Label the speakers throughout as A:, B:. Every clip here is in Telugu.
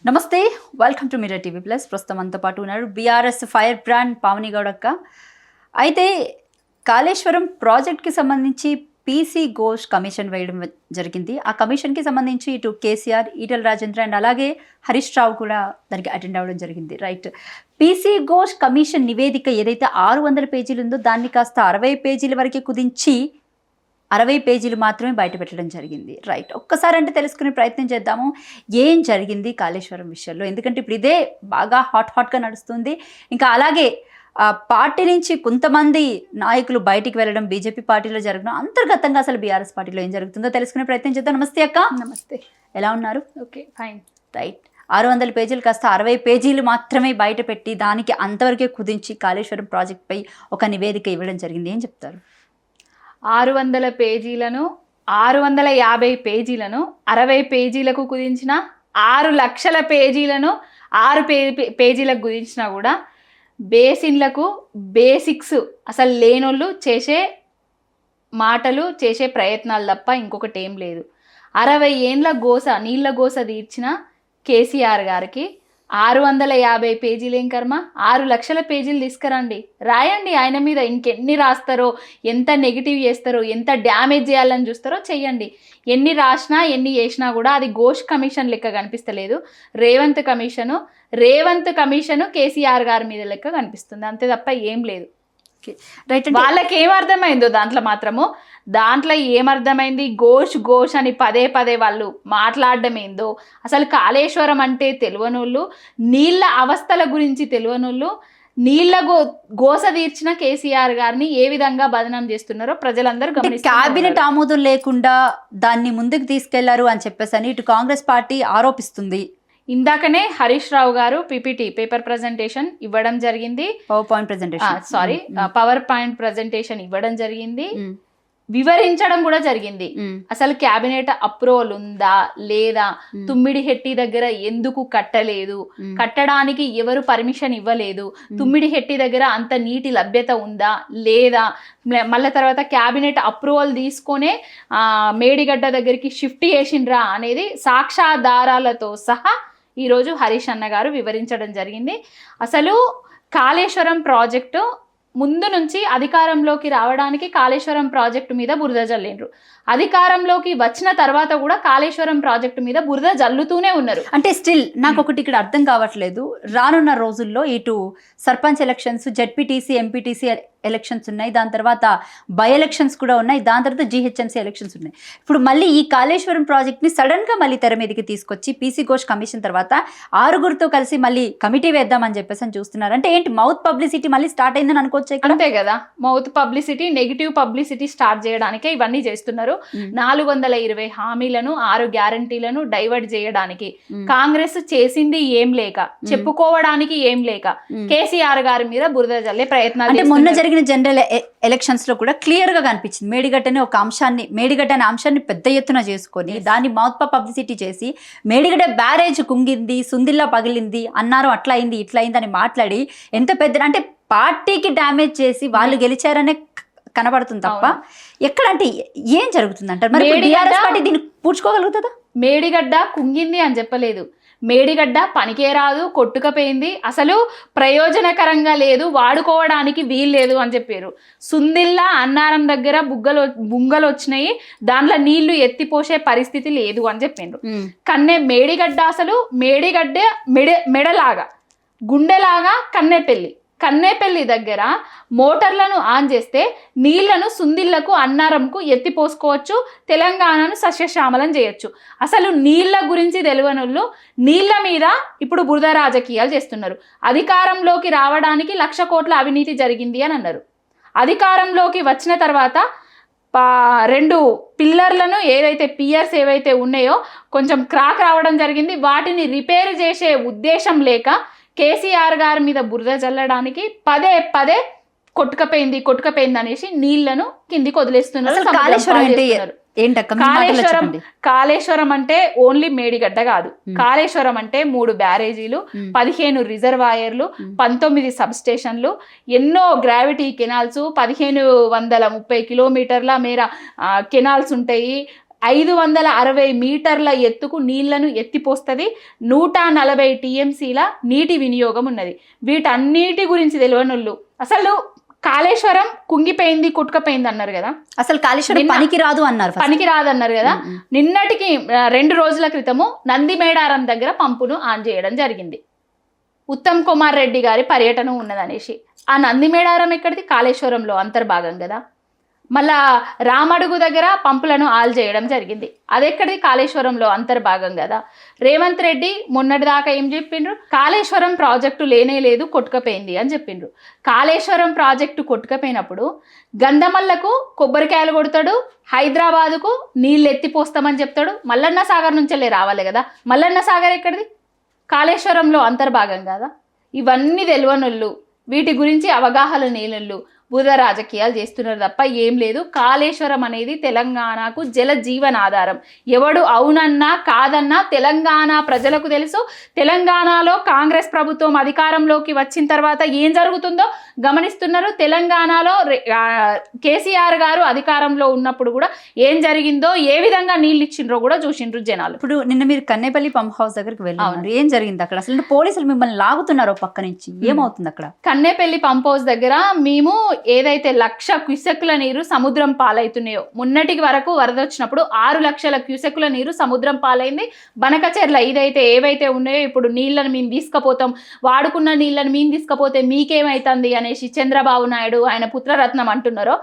A: నమస్తే, welcome to mirror TV plus. ప్రస్తుతం అంతా పాటు ఉన్నారు బీఆర్ఎస్ ఫైర్ బ్రాండ్ పావని గౌడక్క. అయితే కాళేశ్వరం ప్రాజెక్ట్కి సంబంధించి పీసీ ఘోష్ కమిషన్ వేయడం జరిగింది. ఆ కమిషన్కి సంబంధించి ఇటు కేసీఆర్, ఈటెల రాజేంద్ర అండ్ అలాగే హరీష్ రావు కూడా దానికి అటెండ్ అవ్వడం జరిగింది. రైట్, పీసీ ఘోష్ కమిషన్ నివేదిక ఏదైతే 600 పేజీలు ఉందో దాన్ని కాస్త 60 పేజీల వరకు కుదించి 60 పేజీలు మాత్రమే బయట పెట్టడం జరిగింది. రైట్, ఒక్కసారి అంటే తెలుసుకునే ప్రయత్నం చేద్దాము ఏం జరిగింది కాళేశ్వరం విషయంలో. ఎందుకంటే ఇప్పుడు ఇదే బాగా హాట్గా నడుస్తుంది. ఇంకా అలాగే పార్టీ నుంచి కొంతమంది నాయకులు బయటికి వెళ్ళడం, బీజేపీ పార్టీలో జరగడం, అంతర్గతంగా అసలు బీఆర్ఎస్ పార్టీలో ఏం జరుగుతుందో తెలుసుకునే ప్రయత్నం చేద్దాం. నమస్తే అక్క.
B: నమస్తే.
A: ఎలా ఉన్నారు?
B: Okay, fine.
A: రైట్, 600 పేజీలు కాస్త 60 పేజీలు మాత్రమే బయట పెట్టి దానికి అంతవరకే కుదించి కాళేశ్వరం ప్రాజెక్ట్పై ఒక నివేదిక ఇవ్వడం జరిగింది. ఏం చెప్తారు?
B: 600 పేజీలను 650 పేజీలను 60 పేజీలకు కుదించిన, 6 లక్షల పేజీలను 6 పేజీలకు కుదించినా కూడా బేసిన్లకు బేసిక్స్ అసలు లేనోళ్ళు చేసే మాటలు, చేసే ప్రయత్నాలు తప్ప ఇంకొకటి ఏం లేదు. 60 ఏండ్ల గోస, నీళ్ళ గోస తీర్చిన కేసీఆర్ గారికి 650 పేజీలు ఏం కర్మ? 6 లక్షల పేజీలు తీసుకురండి, రాయండి. ఆయన మీద ఇంకెన్ని రాస్తారో, ఎంత నెగిటివ్ చేస్తారో, ఎంత డ్యామేజ్ చేయాలని చూస్తారో చెయ్యండి. ఎన్ని రాసినా ఎన్ని చేసినా కూడా అది ఘోష్ కమిషన్ లెక్క కనిపిస్తలేదు. రేవంత్ కమిషను కేసీఆర్ గారి మీద లెక్క కనిపిస్తుంది, అంతే తప్ప ఏం లేదు.
A: రైట్,
B: వాళ్ళకి ఏం అర్థమైందో దాంట్లో ఏమర్థమైంది? ఘోష్ అని పదే వాళ్ళు మాట్లాడడం ఏందో, అసలు కాళేశ్వరం అంటే తెలియనోళ్ళు, నీళ్ళ అవస్థల గురించి తెలియనోళ్ళు, నీళ్ళ గోస తీర్చిన కేసీఆర్ గారిని ఏ విధంగా బదనాం చేస్తున్నారో ప్రజలందరూ గమనిస్తున్నారు.
A: క్యాబినెట్ ఆమోదం లేకుండా దాన్ని ముందుకు తీసుకెళ్లారు అని చెప్పేసి ఇటు కాంగ్రెస్ పార్టీ ఆరోపిస్తుంది.
B: ఇందాకనే హరీష్ రావు గారు పేపర్ ప్రజెంటేషన్ ఇవ్వడం జరిగింది. పవర్ పాయింట్ ప్రజెంటేషన్ ఇవ్వడం జరిగింది, వివరించడం కూడా జరిగింది. అసలు క్యాబినెట్ అప్రూవల్ ఉందా లేదా, తుమ్మిడిహెట్టి దగ్గర ఎందుకు కట్టలేదు, కట్టడానికి ఎవరు పర్మిషన్ ఇవ్వలేదు, తుమ్మిడిహెట్టి దగ్గర అంత నీటి లభ్యత ఉందా లేదా, మళ్ళీ తర్వాత క్యాబినెట్ అప్రూవల్ తీసుకొనే మేడిగడ్డ దగ్గరికి షిఫ్ట్ చేసిండ్రా అనేది సాక్ష్యాధారాలతో సహా ఈరోజు హరీష్ అన్న గారు వివరించడం జరిగింది. అసలు కాళేశ్వరం ప్రాజెక్టు ముందు నుంచి అధికారంలోకి రావడానికి కాళేశ్వరం ప్రాజెక్టు మీద బురద జల్లిండ్రు. అధికారంలోకి వచ్చిన తర్వాత కూడా కాళేశ్వరం ప్రాజెక్టు మీద బురద జల్లుతూనే ఉన్నారు.
A: అంటే స్టిల్ నాకు ఒకటి ఇక్కడ అర్థం కావట్లేదు. రానున్న రోజుల్లో ఇటు sarpanch elections, ZPTC, MPTC elections ఉన్నాయి, దాని తర్వాత బై ఎలక్షన్స్ కూడా ఉన్నాయి, దాని తర్వాత జీహెచ్ఎంసీ ఎలక్షన్స్ ఉన్నాయి. ఇప్పుడు మళ్ళీ ఈ కాళేశ్వరం ప్రాజెక్ట్ని సడన్గా మళ్ళీ తెర మీదకి తీసుకొచ్చి పీసీ ఘోష్ కమిషన్ తర్వాత 6గురితో కలిసి మళ్ళీ కమిటీ వేద్దామని చెప్పేసి చూస్తున్నారు. అంటే ఏంటి, మౌత్ పబ్లిసిటీ మళ్ళీ స్టార్ట్ అయిందని అనుకోవచ్చు?
B: అంతే కదా, mouth publicity, negative publicity start చేయడానికే ఇవన్నీ చేస్తున్నారు. 420 హామీలను, 6 గ్యారంటీలను డైవర్ట్ చేయడానికి కాంగ్రెస్ చేసింది ఏం లేక, చెప్పుకోవడానికి ఏం లేక కేసీఆర్ గారి మీద బురద జల్లే ప్రయత్నాలు.
A: మొన్న జరిగిన జనరల్ ఎలక్షన్స్ లో కూడా క్లియర్ గా కనిపించింది. మేడిగడ్డ అనే అంశాన్ని పెద్ద ఎత్తున చేసుకొని దాన్ని మౌత్ పబ్లిసిటీ చేసి మేడిగడ్డ బ్యారేజ్ కుంగింది, సుందిల్లా పగిలింది అన్నారు, అట్లా అయింది ఇట్లా అయింది అని మాట్లాడి ఎంత పెద్ద అంటే పార్టీకి డ్యామేజ్ చేసి వాళ్ళు గెలిచారనే కనబడుతుంది తప్ప ఎక్కడ అంటే ఏం జరుగుతుంది అంటారు? మరి టీఆర్ఎస్ పార్టీ దీన్ని పూడ్చుకోగలుగుతుందా?
B: మేడిగడ్డ కుంగింది అని చెప్పలేదు, మేడిగడ్డ పనికే రాదు, కొట్టుకపోయింది, అసలు ప్రయోజనకరంగా లేదు, వాడుకోవడానికి వీల్లేదు అని చెప్పారు. సుందిల్లా అన్నారం దగ్గర బుంగలు వచ్చినాయి, దాంట్లో నీళ్లు ఎత్తిపోసే పరిస్థితి లేదు అని చెప్పిండ్రు. కన్నే మేడిగడ్డ అసలు మేడిగడ్డ మెడలాగా, గుండెలాగా కన్నేపల్లి దగ్గర మోటార్లను ఆన్ చేస్తే నీళ్లను సుందిళ్లకు, అన్నారంకు ఎత్తిపోసుకోవచ్చు, తెలంగాణను సస్యశ్యామలం చేయొచ్చు. అసలు నీళ్ల గురించి తెలియనోళ్ళు నీళ్ల మీద ఇప్పుడు బురద రాజకీయాలు చేస్తున్నారు. అధికారంలోకి రావడానికి 1,00,000 కోట్ల అవినీతి జరిగింది అని అన్నారు. అధికారంలోకి వచ్చిన తర్వాత 2 పిల్లర్లను ఏదైతే పియర్స్ ఏవైతే ఉన్నాయో కొంచెం క్రాక్ రావడం జరిగింది. వాటిని రిపేర్ చేసే ఉద్దేశం లేక కేసీఆర్ గారి మీద బురద జల్లడానికి పదే కొట్టుకపోయింది అనేసి నీళ్లను కిందికి వదిలేస్తున్నారు. కాళేశ్వరం అంటే ఓన్లీ మేడిగడ్డ కాదు. కాళేశ్వరం అంటే 3 బ్యారేజీలు, 15 రిజర్వాయర్లు, 19 సబ్ స్టేషన్లు, ఎన్నో గ్రావిటీ కెనాల్స్, 1530 కిలోమీటర్ల మేర కెనాల్స్ ఉంటాయి, 560 మీటర్ల ఎత్తుకు నీళ్లను ఎత్తిపోస్తుంది. 140 టీఎంసీల నీటి వినియోగం ఉన్నది. వీటన్నిటి గురించి తెలియనోళ్ళు అసలు కాళేశ్వరం కుంగిపోయింది కొట్టుకపోయింది అన్నారు కదా,
A: అసలు కాళేశ్వరం పనికి రాదు అన్నారు
B: కదా. నిన్నటికి 2 రోజుల క్రితము నందిమేడారం దగ్గర పంపును ఆన్ చేయడం జరిగింది. ఉత్తమ్ కుమార్ రెడ్డి గారి పర్యటన ఉన్నదనేసి. ఆ నందిమేడారం ఎక్కడిది? కాళేశ్వరంలో అంతర్భాగం కదా. మళ్ళా రామడుగు దగ్గర పంపులను ఆల్ చేయడం జరిగింది. అదెక్కడిది? కాళేశ్వరంలో అంతర్భాగం కదా. రేవంత్ రెడ్డి మొన్నటిదాకా ఏం చెప్పిండ్రు? కాళేశ్వరం ప్రాజెక్టు లేనే లేదు, కొట్టుకపోయింది అని చెప్పిండ్రు. కాళేశ్వరం ప్రాజెక్టు కొట్టుకపోయినప్పుడు గంధమల్లకు కొబ్బరికాయలు కొడతాడు, హైదరాబాదుకు నీళ్ళు ఎత్తిపోస్తామని చెప్తాడు. మల్లన్న సాగర్ నుంచెల్లే రావాలి కదా. మల్లన్న సాగర్ ఎక్కడిది? కాళేశ్వరంలో అంతర్భాగం కదా. ఇవన్నీ తెలియనోళ్ళు, వీటి గురించి అవగాహన లేనోళ్ళు బుధ రాజకీయాలు చేస్తున్నారు తప్ప ఏం లేదు. కాళేశ్వరం అనేది తెలంగాణకు జల జీవనాధారం. ఎవడు అవునన్నా కాదన్నా తెలంగాణ ప్రజలకు తెలుసు. తెలంగాణలో కాంగ్రెస్ ప్రభుత్వం అధికారంలోకి వచ్చిన తర్వాత ఏం జరుగుతుందో గమనిస్తున్నారు. తెలంగాణలో కేసీఆర్ గారు అధికారంలో ఉన్నప్పుడు కూడా ఏం జరిగిందో, ఏ విధంగా నీళ్ళు ఇచ్చిండ్రో కూడా చూసిండ్రు జనాలు.
A: ఇప్పుడు నిన్న మీరు కన్నేపల్లి పంప్ హౌస్ దగ్గరికి వెళ్ళారు, ఏం జరిగింది అక్కడ? అసలు పోలీసులు మిమ్మల్ని లాగుతున్నారు పక్క నుంచి, ఏమవుతుంది అక్కడ?
B: కన్నేపల్లి పంప్ హౌస్ దగ్గర మేము ఏదైతే 1,00,000 క్యూసెక్ల నీరు సముద్రం పాలవుతున్నాయో, మొన్నటికి వరకు వరద వచ్చినప్పుడు 6 లక్షల క్యూసెక్ల నీరు సముద్రం పాలైంది. బనకచెర్ల ఇదైతే ఏవైతే ఉన్నాయో ఇప్పుడు నీళ్లను మేము తీసుకుపోతాం, వాడుకున్న నీళ్లను మేము తీసుకుపోతే మీకేమైతుంది అనేసి చంద్రబాబు నాయుడు ఆయన పుత్రరత్నం అంటున్నారో,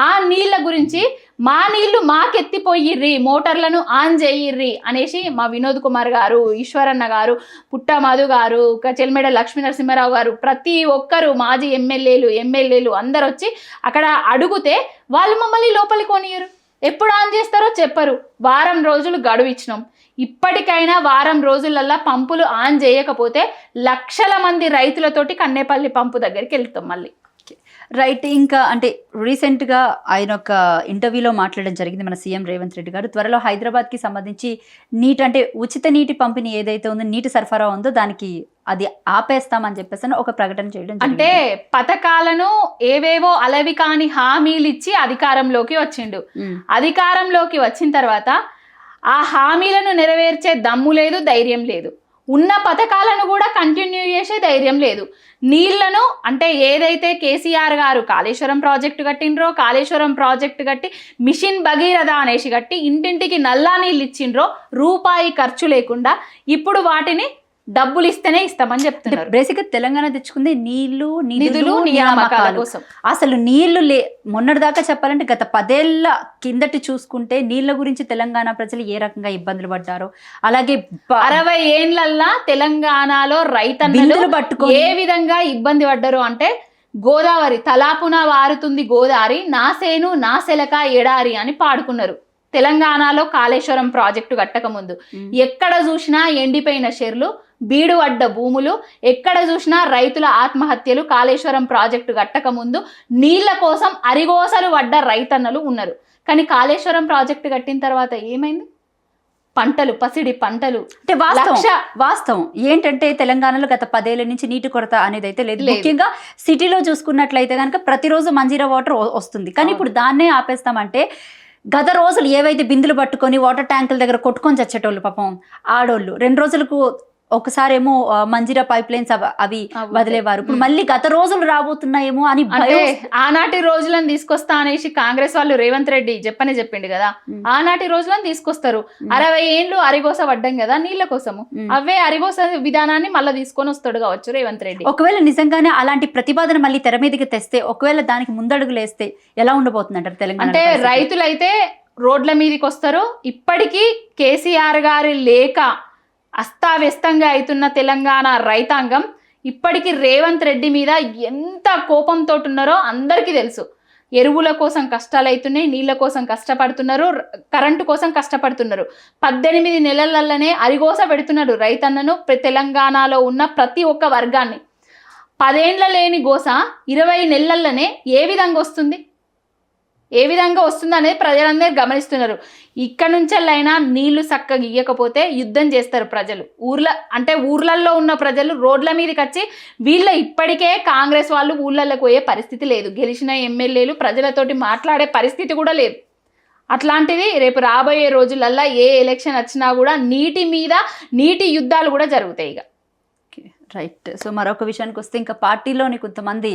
B: ఆ నీళ్ల గురించి మా నీళ్లు మాకెత్తిపోయిర్రి, మోటార్లను ఆన్ చేయిర్రి అనేసి మా వినోద్ కుమార్ గారు, ఈశ్వరన్న గారు, పుట్ట మధు గారు, చెల్మెడ లక్ష్మీ నరసింహారావు గారు, ప్రతి ఒక్కరు మాజీ ఎమ్మెల్యేలు అందరు వచ్చి అక్కడ అడుగుతే వాళ్ళు మమ్మల్ని లోపలికి కొనియరు. ఎప్పుడు ఆన్ చేస్తారో చెప్పరు. వారం రోజులు గడువు ఇచ్చినాం. ఇప్పటికైనా వారం రోజులల్లా పంపులు ఆన్ చేయకపోతే లక్షల మంది రైతులతోటి కన్నేపల్లి పంపు దగ్గరికి వెళ్తాం మళ్ళీ.
A: రైట్. ఇంకా అంటే రీసెంట్గా ఆయన ఒక ఇంటర్వ్యూలో మాట్లాడడం జరిగింది మన సీఎం రేవంత్ రెడ్డి గారు. త్వరలో హైదరాబాద్కి సంబంధించి అంటే ఉచిత నీటి పంపిణీ ఏదైతే ఉందో, నీటి సరఫరా ఉందో దానికి అది ఆపేస్తామని చెప్పేసి ఒక ప్రకటన చేయడం.
B: అంటే పథకాలను ఏవేవో అలవి కాని హామీలు ఇచ్చి అధికారంలోకి వచ్చిండు. అధికారంలోకి వచ్చిన తర్వాత ఆ హామీలను నెరవేర్చే దమ్ము లేదు, ధైర్యం లేదు. ఉన్న పథకాలను కూడా కంటిన్యూ చేసే ధైర్యం లేదు. నీళ్లను అంటే ఏదైతే కేసీఆర్ గారు కాళేశ్వరం ప్రాజెక్టు కట్టిండ్రో, కాళేశ్వరం ప్రాజెక్టు కట్టి మిషన్ భగీరథ అనేసి కట్టి ఇంటింటికి నల్లా నీళ్ళు ఇచ్చిండ్రో, రూపాయి ఖర్చు లేకుండా ఇప్పుడు వాటిని డబ్బులు ఇస్తేనే ఇస్తామని చెప్తున్నారు.
A: బేసిక్గా తెలంగాణ తెచ్చుకుంది నిధులు
B: నియామకాల కోసం.
A: అసలు నీళ్లు మొన్నటి దాకా చెప్పాలంటే గత 10 ఏళ్ల కిందటి చూసుకుంటే నీళ్ల గురించి తెలంగాణ ప్రజలు ఏ రకంగా ఇబ్బందులు పడ్డారో, అలాగే
B: 60 ఏళ్లల్లా తెలంగాణలో రైతన్నలు పట్టుకొని ఏ విధంగా ఇబ్బంది పడ్డారు అంటే, గోదావరి తలాపున వారుతుంది గోదావరి, నా సేను నా సెలక ఎడారి అని పాడుకున్నారు. తెలంగాణలో కాళేశ్వరం ప్రాజెక్టు కట్టక ముందు ఎక్కడ చూసినా ఎండిపోయిన చెర్లు, బీడు అడ్డ భూములు, ఎక్కడ చూసినా రైతుల ఆత్మహత్యలు. కాళేశ్వరం ప్రాజెక్టు కట్టక ముందు నీళ్ల కోసం అరిగోసలు పడ్డ రైతన్నలు ఉన్నారు. కానీ కాళేశ్వరం ప్రాజెక్టు కట్టిన తర్వాత ఏమైంది? పంటలు, పసిడి పంటలు. అంటే
A: వాస్తవం ఏంటంటే తెలంగాణలో గత 10 ఏళ్ల నుంచి నీటి కొరత అనేది అయితే లేదు. ముఖ్యంగా సిటీలో చూసుకున్నట్లయితే కనుక ప్రతిరోజు మంజీరా వాటర్ వస్తుంది. కానీ ఇప్పుడు దాన్నే ఆపేస్తామంటే, గత రోజులు ఏవైతే బిందులు పట్టుకొని వాటర్ ట్యాంకుల దగ్గర కొట్టుకొని చచ్చేటోళ్ళు పాపం ఆడోళ్ళు, 2 రోజులకు ఒకసారి ఏమో మంజీరా పైప్ లైన్స్ అవి వదిలేవారు. ఇప్పుడు మళ్ళీ గత రోజులు రాబోతున్నాయేమో అని
B: ఆనాటి రోజులను తీసుకొస్తా అనేసి కాంగ్రెస్ వాళ్ళు రేవంత్ రెడ్డి చెప్పిండు కదా. ఆనాటి రోజులను తీసుకొస్తారు. 60 ఏళ్ళు అరిగోస పడ్డం కదా నీళ్ల కోసము. అవే అరిగోస విధానాన్ని మళ్ళీ తీసుకొని వస్తాడు కావచ్చు రేవంత్ రెడ్డి.
A: ఒకవేళ నిజంగానే అలాంటి ప్రతిపాదన మళ్ళీ తెర మీదకి తెస్తే, ఒకవేళ దానికి ముందడుగులు వేస్తే ఎలా ఉండబోతుంది అంటారు తెలంగాణ?
B: అంటే రైతులైతే రోడ్ల మీదకి వస్తారు. ఇప్పటికీ కేసీఆర్ గారి లేక అస్తావ్యస్తంగా అవుతున్న తెలంగాణ రైతాంగం ఇప్పటికీ రేవంత్ రెడ్డి మీద ఎంత కోపంతో ఉన్నారో అందరికీ తెలుసు. ఎరువుల కోసం కష్టాలు అవుతున్నాయి, నీళ్ళ కోసం కష్టపడుతున్నారు, కరెంటు కోసం కష్టపడుతున్నారు. 18 నెలలలోనే అరిగోస పెడుతున్నారు రైతన్నను, తెలంగాణలో ఉన్న ప్రతి ఒక్క వర్గాన్ని. 10 ఏళ్ల లేని గోస 20 నెలల్లోనే ఏ విధంగా వస్తుంది? ఏ విధంగా వస్తుంది అనేది ప్రజలందరూ గమనిస్తున్నారు. ఇక్కడ నుంచెల్లైనా నీళ్లు చక్కగా ఇయ్యకపోతే యుద్ధం చేస్తారు ప్రజలు. ఊర్లలో ఉన్న ప్రజలు రోడ్ల మీదకి వచ్చి, వీళ్ళ ఇప్పటికే కాంగ్రెస్ వాళ్ళు ఊళ్ళలోకి పోయే పరిస్థితి లేదు. గెలిచిన ఎమ్మెల్యేలు ప్రజలతోటి మాట్లాడే పరిస్థితి కూడా లేదు. అట్లాంటిది రేపు రాబోయే రోజులల్లో ఏ ఎలక్షన్ వచ్చినా కూడా నీటి యుద్ధాలు కూడా జరుగుతాయి ఇక.
A: రైట్. సో మరొక విషయానికి వస్తే ఇంకా పార్టీలోని కొంతమంది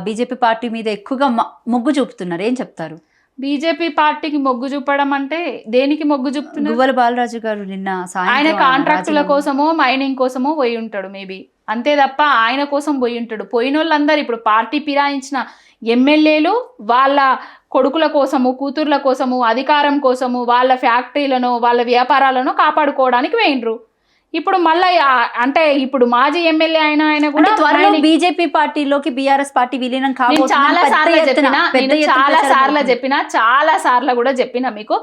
A: బీజేపీ పార్టీ మీద ఎక్కువగా మొగ్గు చూపుతున్నారు, ఏం చెప్తారు?
B: బీజేపీ పార్టీకి మొగ్గు చూపడం అంటే దేనికి మొగ్గు చూపుతున్నారు?
A: గువ్వల బాలరాజు గారు నిన్న
B: ఆయన కాంట్రాక్టుల కోసమో మైనింగ్ కోసమో పోయి ఉంటాడు మేబీ, అంతే తప్ప ఆయన కోసం పోయి ఉంటాడు. పోయిన వాళ్ళందరూ ఇప్పుడు పార్టీ ఫిరాయించిన ఎమ్మెల్యేలు వాళ్ళ కొడుకుల కోసము, కూతుర్ల కోసము, అధికారం కోసము, వాళ్ళ ఫ్యాక్టరీలను, వాళ్ళ వ్యాపారాలను కాపాడుకోవడానికి వేయిండ్రు. ఇప్పుడు మళ్ళీ అంటే ఇప్పుడు మాజీ ఎమ్మెల్యే ఆయన కూడా
A: త్వరలో బీజేపీ పార్టీలోకి బీఆర్ఎస్ పార్టీ విలీనం
B: చాలా సార్లు కూడా చెప్పినా మీకు,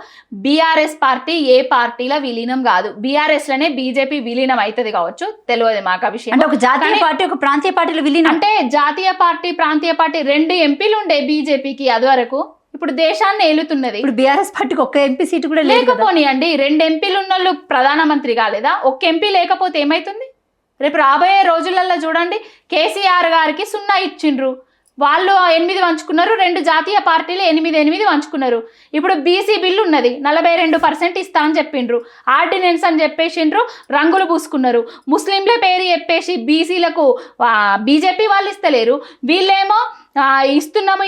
B: బీఆర్ఎస్ పార్టీ ఏ పార్టీలో విలీనం కాదు. బీఆర్ఎస్ లోనే బీజేపీ విలీనం అవుతుంది కావచ్చు, తెలియదు మాకు ఆ విషయం.
A: అంటే ఒక జాతీయ పార్టీ ఒక ప్రాంతీయ పార్టీలో విలీనం
B: అంటే జాతీయ పార్టీ ప్రాంతీయ పార్టీ 2 ఎంపీలు ఉండే బీజేపీకి అది వరకు. ఇప్పుడు దేశాన్ని ఏలుతున్నది.
A: ఇప్పుడు బీఆర్ఎస్ పార్టీకి ఒక్క ఎంపీ సీటు కూడా
B: లేకపోనియండి, 2 ఎంపీలు ఉన్న వాళ్ళు ప్రధానమంత్రి కాలేదా? ఒక్క ఎంపీ లేకపోతే ఏమైతుంది? రేపు రాబోయే రోజులలో చూడండి, కేసీఆర్ గారికి 0 ఇచ్చిండ్రు, వాళ్ళు 8 పంచుకున్నారు, 2 జాతీయ పార్టీలు 8 పంచుకున్నారు. ఇప్పుడు బీసీ బిల్లు ఉన్నది, 42% ఇస్తా అని చెప్పిండ్రు, ఆర్డినెన్స్ అని చెప్పేసిండ్రు, రంగులు పూసుకున్నారు. ముస్లింల పేరు చెప్పేసి బీసీలకు బీజేపీ వాళ్ళు ఇస్తలేరు, వీళ్ళేమో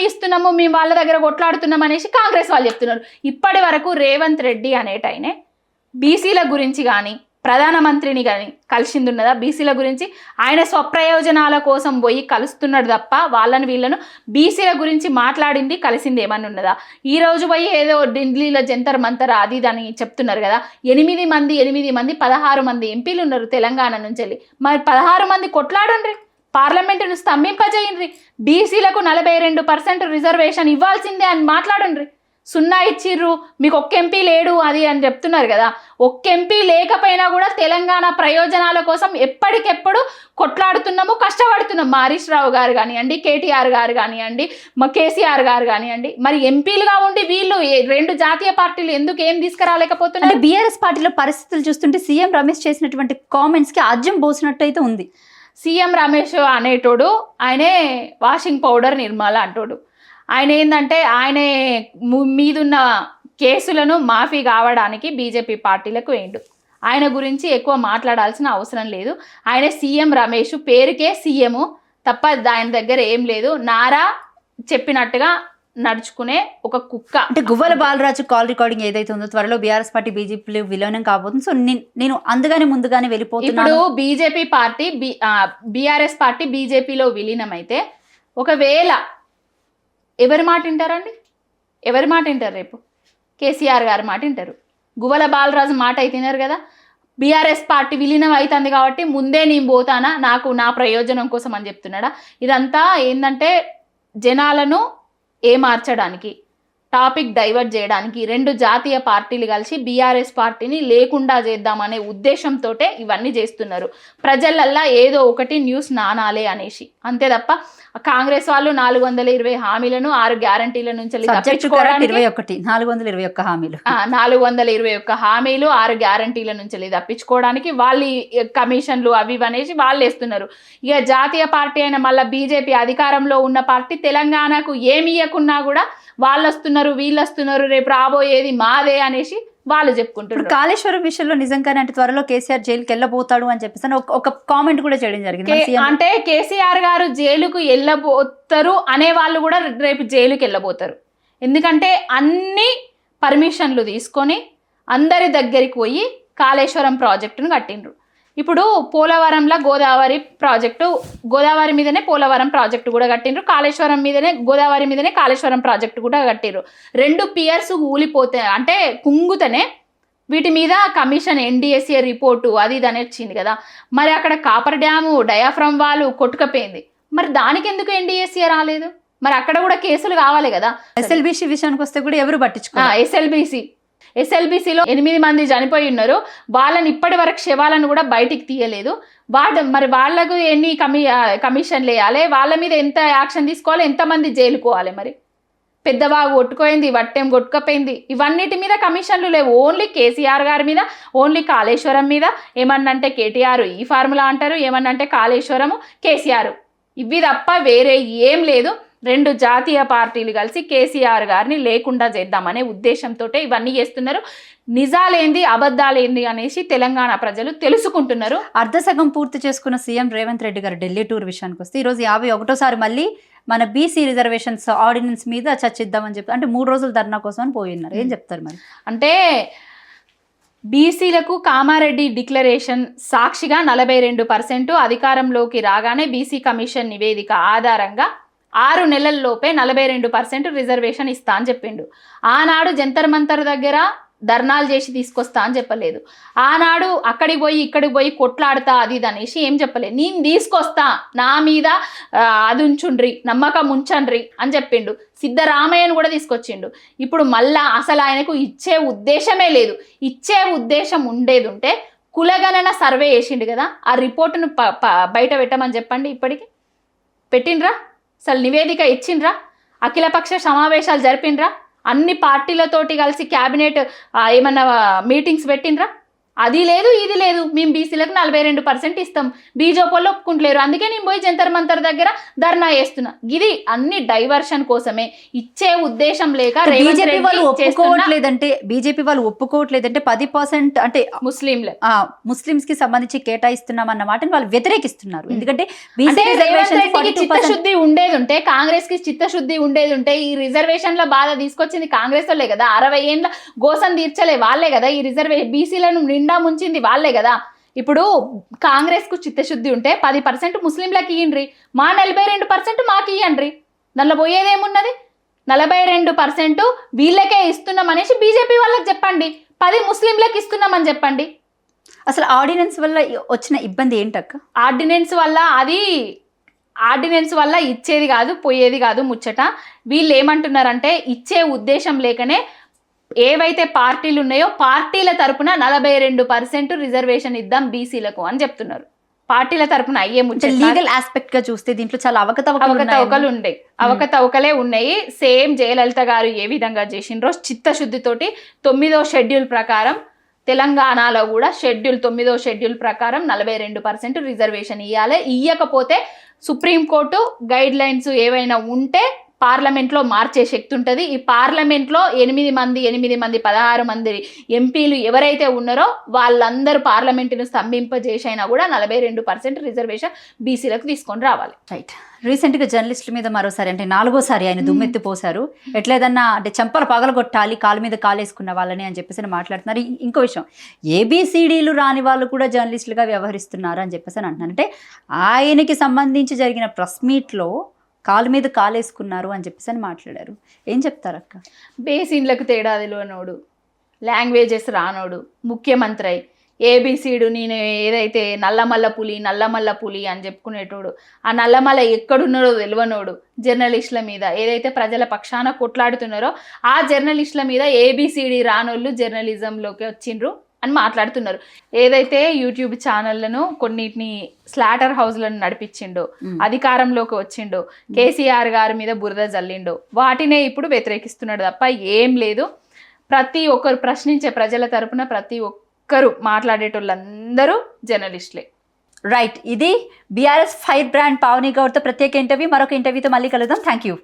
B: ఇస్తున్నాము మేము వాళ్ళ దగ్గర కొట్లాడుతున్నాం అనేసి కాంగ్రెస్ వాళ్ళు చెప్తున్నారు. ఇప్పటి వరకు రేవంత్ రెడ్డి అనేటైనే బీసీల గురించి కానీ ప్రధానమంత్రిని కానీ కలిసింది ఉన్నదా? బీసీల గురించి ఆయన స్వప్రయోజనాల కోసం పోయి కలుస్తున్నాడు తప్ప వాళ్ళని వీళ్ళను బీసీల గురించి మాట్లాడింది కలిసింది ఏమన్నా ఉన్నదా? ఈ రోజు పోయి ఏదో ఢిల్లీలో జంతర్ మంతర్ అది అని చెప్తున్నారు కదా, 8 మంది 16 మంది ఎంపీలు ఉన్నారు తెలంగాణ నుంచి వెళ్ళి. మరి 16 మంది కొట్లాడండి, పార్లమెంటును స్తంభింపజేయండి, బీసీలకు 42% రిజర్వేషన్ ఇవ్వాల్సిందే అని మాట్లాడండి. 0 ఇచ్చిర్రు, మీకు ఒక్క ఎంపీ లేడు అది అని చెప్తున్నారు కదా. ఒక్క ఎంపీ లేకపోయినా కూడా తెలంగాణ ప్రయోజనాల కోసం ఎప్పటికెప్పుడు కొట్లాడుతున్నాము, కష్టపడుతున్నాం. మా హరీష్ రావు గారు కానివ్వండి, కేటీఆర్ గారు కానివ్వండి, మా కేసీఆర్ గారు కానివ్వండి. మరి ఎంపీలుగా ఉండి వీళ్ళు 2 జాతీయ పార్టీలు ఎందుకు ఏం తీసుకురాలేకపోతున్నారు?
A: బీఆర్ఎస్ పార్టీలో పరిస్థితులు చూస్తుంటే సీఎం రమేష్ చేసినటువంటి కామెంట్స్కి ఆజ్యం పోసినట్టు అయితే ఉంది.
B: సీఎం రమేష్ అనేటోడు ఆయనే వాషింగ్ పౌడర్ నిర్మల అంటోడు. ఆయన ఏంటంటే ఆయన మీదున్న కేసులను మాఫీ కావడానికి బీజేపీ పార్టీలకు వేయండు. ఆయన గురించి ఎక్కువ మాట్లాడాల్సిన అవసరం లేదు. ఆయన సీఎం రమేష్ పేరుకే సీఎం తప్ప ఆయన దగ్గర ఏం లేదు. నారా చెప్పినట్టుగా నడుచుకునే ఒక కుక్క.
A: అంటే గువ్వల బాలరాజు కాల్ రికార్డింగ్ ఏదైతే ఉందో త్వరలో బీఆర్ఎస్ పార్టీ బీజేపీ విలీనం కాబోతుంది. సో నేను ముందుగానే వెళ్ళిపోతున్నాను.
B: ఇప్పుడు బీజేపీ పార్టీ బీఆర్ఎస్ పార్టీ బీజేపీలో విలీనం అయితే ఒకవేళ ఎవరి మాట వింటారండి? ఎవరి మాట వింటారు? రేపు కేసీఆర్ గారి మాట వింటారు, గువ్వల బాలరాజు మాట అయితే విన్నారు కదా. బీఆర్ఎస్ పార్టీ విలీనం అవుతుంది కాబట్టి ముందే నేను పోతానా, నా ప్రయోజనం కోసం అని చెప్తున్నాడా? ఇదంతా ఏంటంటే జనాలను ఏమార్చడానికి, టాపిక్ డైవర్ట్ చేయడానికి 2 జాతీయ పార్టీలు కలిసి బీఆర్ఎస్ పార్టీని లేకుండా చేద్దామనే ఉద్దేశంతో ఇవన్నీ చేస్తున్నారు. ప్రజలల్లా ఏదో ఒకటి న్యూస్ నానాలే అనేసి, అంతే తప్ప కాంగ్రెస్ వాళ్ళు 420 హామీలను 6 గ్యారంటీల నుంచి
A: 421 హామీలు
B: 421 హామీలు 6 గ్యారంటీల నుంచి తప్పించుకోవడానికి వాళ్ళు కమిషన్లు అవి అనేసి వాళ్ళు వేస్తున్నారు. ఇక జాతీయ పార్టీ అయిన మళ్ళీ బీజేపీ అధికారంలో ఉన్న పార్టీ తెలంగాణకు ఏమి ఇవ్వకున్నా కూడా వాళ్ళు వస్తున్నారు వీళ్ళు వస్తున్నారు రేపు రాబోయేది మాదే అనేసి వాళ్ళు చెప్పుకుంటారు.
A: కాళేశ్వరం విషయంలో నిజంగానే అంటే త్వరలో కేసీఆర్ జైలుకి వెళ్ళబోతాడు అని చెప్పేసి ఒక కామెంట్ కూడా చేయడం జరిగింది.
B: అంటే కేసీఆర్ గారు జైలుకు వెళ్ళబోతారు అనే వాళ్ళు కూడా రేపు జైలుకి వెళ్ళబోతారు. ఎందుకంటే అన్ని పర్మిషన్లు తీసుకొని అందరి దగ్గరికి పోయి కాళేశ్వరం ప్రాజెక్టును కట్టిండ్రు. ఇప్పుడు పోలవరంలో గోదావరి మీదనే పోలవరం ప్రాజెక్టు కూడా కట్టిండ్రు, కాళేశ్వరం మీదనే గోదావరి మీదనే కాళేశ్వరం ప్రాజెక్టు కూడా కట్టిండ్రు. 2 పియర్స్ ఊలిపోతే అంటే కుంగుతనే వీటి మీద కమిషన్ NDSA రిపోర్టు అది ఇది అని వచ్చింది కదా. మరి అక్కడ కాపర్ డ్యాము డయాఫ్రమ్ వాళ్ళు కొట్టుకపోయింది, మరి దానికి ఎందుకు NDSA రాలేదు? మరి అక్కడ కూడా కేసులు కావాలి కదా.
A: SLBC విషయానికి వస్తే కూడా ఎవరు పట్టించుకోవాలి.
B: SLBCలో 8 మంది చనిపోయి ఉన్నారు, వాళ్ళని ఇప్పటి వరకు శవాలను కూడా బయటికి తీయలేదు. మరి వాళ్లకు ఎన్ని కమిషన్లు వేయాలి, వాళ్ళ మీద ఎంత యాక్షన్ తీసుకోవాలి, ఎంతమంది జైలుకోవాలి? మరి పెద్దవాగు కొట్టుకోయింది, వట్టెం కొట్టుకపోయింది, ఇవన్నిటి మీద కమిషన్లు లేవు. ఓన్లీ కేసీఆర్ గారి మీద, ఓన్లీ కాళేశ్వరం మీద. ఏమన్నంటే కేటీఆర్ ఈ ఫార్ములా అంటారు, ఏమన్నంటే కాళేశ్వరము కేసీఆర్, ఇవి తప్ప వేరే ఏం లేదు. రెండు జాతీయ పార్టీలు కలిసి కేసీఆర్ గారిని లేకుండా చేద్దామనే ఉద్దేశంతో ఇవన్నీ చేస్తున్నారు. నిజాలేంది అబద్ధాలేంది అనేసి తెలంగాణ ప్రజలు తెలుసుకుంటున్నారు.
A: అర్ధసగం పూర్తి చేసుకున్న సీఎం రేవంత్ రెడ్డి గారు ఢిల్లీ టూర్ విషయానికి వస్తే ఈరోజు 51సారి మళ్ళీ మన బీసీ రిజర్వేషన్స్ ఆర్డినెన్స్ మీద చర్చిద్దామని చెప్పి అంటే 3 రోజుల ధర్నా కోసం అని పోయిన్నారు. ఏం చెప్తారు మరి?
B: అంటే బీసీలకు కామారెడ్డి డిక్లరేషన్ సాక్షిగా 42% అధికారంలోకి రాగానే బీసీ కమిషన్ నివేదిక ఆధారంగా 6 నెలల్లోపే 42% రిజర్వేషన్ ఇస్తా అని చెప్పిండు. ఆనాడు జంతర్ మంతర్ దగ్గర ధర్నాలు చేసి తీసుకొస్తా అని చెప్పలేదు. ఆనాడు అక్కడికి పోయి ఇక్కడికి పోయి కొట్లాడతా అది ఇది అనేసి ఏం చెప్పలేదు. నేను తీసుకొస్తా, నా మీద అది ఉంచుండ్రి, నమ్మకం ఉంచండ్రి అని చెప్పిండు. సిద్ధరామయ్యను కూడా తీసుకొచ్చిండు. ఇప్పుడు మళ్ళా అసలు ఆయనకు ఇచ్చే ఉద్దేశమే లేదు. ఇచ్చే ఉద్దేశం ఉండేది ఉంటే కులగణన సర్వే చేసిండు కదా, ఆ రిపోర్టును బయట పెట్టమని చెప్పండి. ఇప్పటికి పెట్టిండ్రా? అసలు నివేదిక ఇచ్చిండ్రా? అఖిలపక్ష సమావేశాలు జరిపిండ్రా? అన్ని పార్టీలతోటి కలిసి క్యాబినెట్ ఏమన్నా మీటింగ్స్ పెట్టిండ్రా? అది లేదు, ఇది లేదు. మేము బీసీలకు 42% ఇస్తాం, బీజేపీలో ఒప్పుకుంటలేరు, అందుకే నేను పోయి జంతర్ మంతర్ దగ్గర ధర్నా చేస్తున్నా. ఇది అన్ని డైవర్షన్ కోసమే, ఇచ్చే ఉద్దేశం లేక
A: బీజేపీ వాళ్ళు ఒప్పుకోవట్లేదంటే 10% అంటే ముస్లింస్ కి సంబంధించి కేటాయిస్తున్నాం అన్న మాటని వాళ్ళు వ్యతిరేకిస్తున్నారు. ఎందుకంటే
B: చిత్తశుద్ధి ఉండేది ఉంటే, కాంగ్రెస్ కి చిత్తశుద్ధి ఉండేది ఉంటే ఈ రిజర్వేషన్ల బాధ తీసుకొచ్చింది కాంగ్రెస్ వాళ్ళే కదా. 60 ఏళ్ళ గోసం తీర్చలే వాళ్ళే కదా. ఈ బీసీలను నిండా ముంచింది వాళ్ళే కదా. ఇప్పుడు కాంగ్రెస్ కు చిత్తశుద్ధి ఉంటే 10% ముస్లింలకు ఇయ్యండ్రి, మా 42% మాకు ఇయ్యండ్రి, దానిలో పోయేదేమున్నది? 42% వీళ్ళకే ఇస్తున్నాం అనేసి బీజేపీ వాళ్ళకి చెప్పండి, 10 ముస్లింలకు ఇస్తున్నామని చెప్పండి.
A: అసలు ఆర్డినెన్స్ వల్ల వచ్చిన ఇబ్బంది ఏంటక్క?
B: ఆర్డినెన్స్ వల్ల ఇచ్చేది కాదు, పోయేది కాదు ముచ్చట. వీళ్ళు ఏమంటున్నారంటే ఇచ్చే ఉద్దేశం లేకనే ఏవైతే పార్టీలు ఉన్నాయో పార్టీల తరపున 42% రిజర్వేషన్ ఇద్దాం బీసీలకు అని చెప్తున్నారు. పార్టీల తరపున అయ్యే ముచ్చట.
A: లీగల్ ఆస్పెక్ట్ గా చూస్తే దీంట్లో చాలా
B: అవకతవకలే ఉన్నాయి. సేమ్ జయలలిత గారు ఏ విధంగా చేసిండ్రో చిత్తశుద్ధితోటి 9వ షెడ్యూల్ ప్రకారం తెలంగాణలో కూడా 9వ షెడ్యూల్ ప్రకారం 42% రిజర్వేషన్ ఇవ్వాలి. ఇయ్యకపోతే సుప్రీంకోర్టు గైడ్ లైన్స్ ఏవైనా ఉంటే పార్లమెంట్లో మార్చే శక్తి ఉంటుంది. ఈ పార్లమెంట్లో 8 మంది 16 మంది ఎంపీలు ఎవరైతే ఉన్నారో వాళ్ళందరూ పార్లమెంటును స్తంభింపజేసైనా కూడా 42% రిజర్వేషన్ బీసీలకు తీసుకొని రావాలి.
A: రైట్. రీసెంట్గా జర్నలిస్టుల మీద మరోసారి అంటే 4వసారి ఆయన దుమ్మెత్తి పోశారు. ఎట్లేదన్నా అంటే చెంపలు పగలగొట్టాలి, కాలు మీద కాలేసుకున్న వాళ్ళని అని చెప్పేసి మాట్లాడుతున్నారు. ఇంకో విషయం, ఏబిసిడీలు రాని వాళ్ళు కూడా జర్నలిస్టులుగా వ్యవహరిస్తున్నారు అని చెప్పేసి అంటున్నారు. అంటే ఆయనకి సంబంధించి జరిగిన ప్రెస్ మీట్లో కాలు మీద కాలేసుకున్నారు అని చెప్పేసి మాట్లాడారు. ఏం చెప్తారు అక్క?
B: బేసిన్లకు తేడా తెలియనోడు, లాంగ్వేజెస్ రానోడు ముఖ్యమంత్రి అయి ఏబిసిడు నేను ఏదైతే నల్లమల్ల పులి అని చెప్పుకునేటోడు, ఆ నల్లమల్ల ఎక్కడున్నాడో తెలియనోడు జర్నలిస్టుల మీద ఏదైతే ప్రజల పక్షాన కొట్లాడుతున్నారో ఆ జర్నలిస్టుల మీద ఏబిసిడి రానోళ్ళు జర్నలిజంలోకి వచ్చిండ్రు అని మాట్లాడుతున్నారు. ఏదైతే యూట్యూబ్ ఛానళ్లను కొన్నిటిని స్లాటర్ హౌస్లను నడిపించిండో, అధికారంలోకి వచ్చిండో, కేసీఆర్ గారి మీద బురద జల్లిండో, వాటినే ఇప్పుడు వ్యతిరేకిస్తున్నాడు తప్ప ఏం లేదు. ప్రతి ఒక్కరు ప్రశ్నించే ప్రజల తరపున ప్రతి ఒక్కరు మాట్లాడేటోళ్ళందరూ జర్నలిస్టులే.
A: రైట్. ఇది బీఆర్ఎస్ ఫైర్ బ్రాండ్ పావని గౌడ్తో ప్రత్యేక ఇంటర్వ్యూ. మరొక ఇంటర్వ్యూతో మళ్ళీ కలుద్దాం. Thank you.